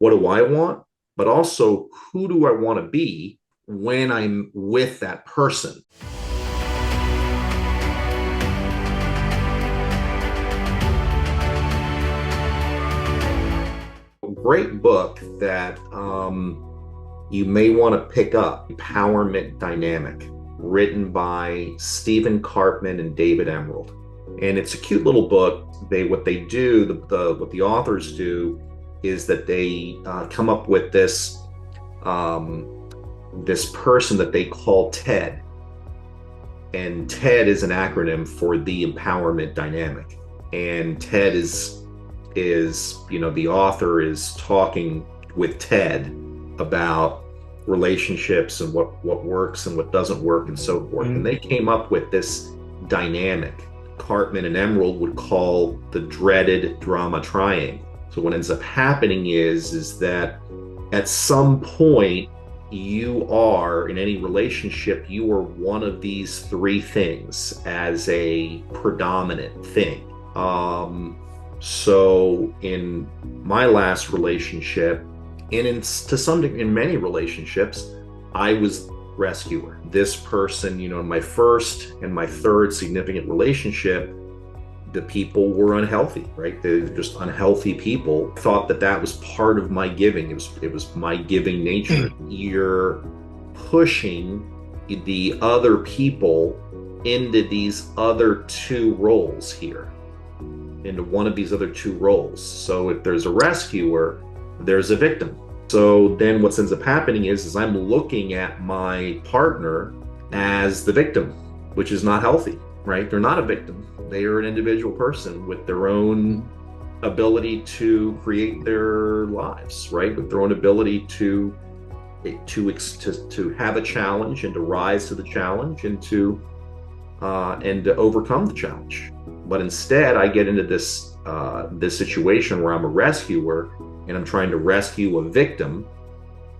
what do I want, but also who do I want to be when I'm with that person. Great book that you may want to pick up, Empowerment Dynamic, written by Stephen Karpman and David Emerald. And it's a cute little book. What they do, what the authors do, is that they come up with this person that they call TED, and TED is an acronym for the Empowerment Dynamic. And TED is the author is talking with TED about relationships and what works and what doesn't work and so forth. And they came up with this dynamic Karpman and Emerald would call the dreaded drama triangle. So what ends up happening is that at some point you are, in any relationship, you are one of these three things as a predominant thing. So in my last relationship, and in many relationships, I was rescuer. This person, in my first and my third significant relationship, the people were unhealthy, right? They're just unhealthy people. Thought that was part of my giving. It was my giving nature. You're pushing the other people into these other two roles here, into one of these other two roles. So if there's a rescuer, there's a victim. So then what ends up happening is I'm looking at my partner as the victim, which is not healthy, right? They're not a victim. They are an individual person with their own ability to create their lives, right? With their own ability to have a challenge and to rise to the challenge and to overcome the challenge. But instead, I get into this situation where I'm a rescuer and I'm trying to rescue a victim.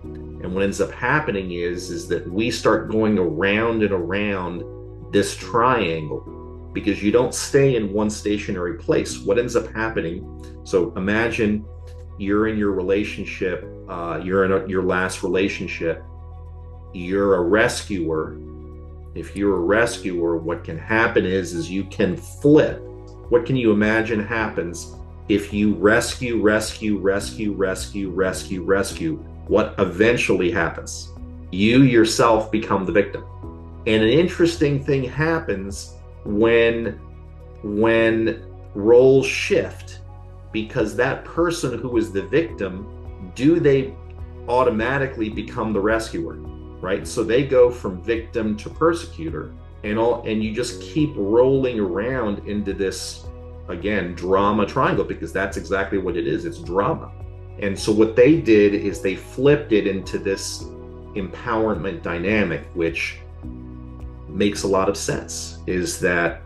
And what ends up happening is that we start going around and around this triangle, because you don't stay in one stationary place. What ends up happening, so imagine you're in your relationship, you're in your last relationship, you're a rescuer. If you're a rescuer, what can happen is you can flip. What can you imagine happens if you rescue? What eventually happens? You yourself become the victim. And an interesting thing happens when roles shift, because that person who is the victim, do they automatically become the rescuer? Right? So they go from victim to persecutor, and you just keep rolling around into this, again, drama triangle, because that's exactly what it is. It's drama. And so what they did is they flipped it into this empowerment dynamic, which makes a lot of sense, is that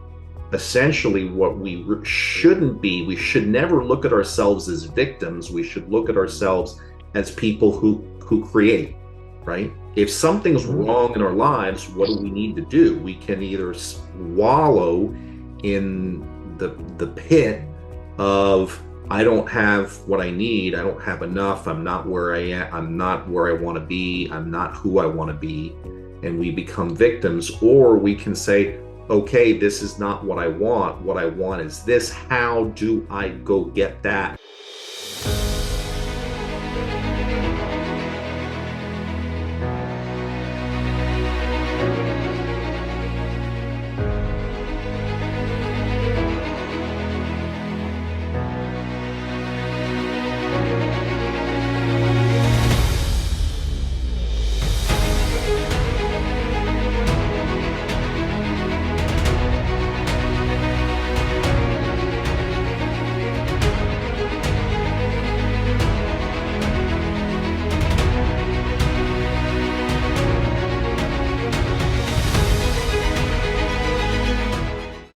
essentially what we shouldn't be, we should never look at ourselves as victims. We should look at ourselves as people who create, right? If something's wrong in our lives, what do we need to do? We can either wallow in the pit of, I don't have what I need, I don't have enough, I'm not where I am, I'm not where I want to be, I'm not who I want to be, and we become victims. Or we can say, okay, this is not what I want is this, how do I go get that?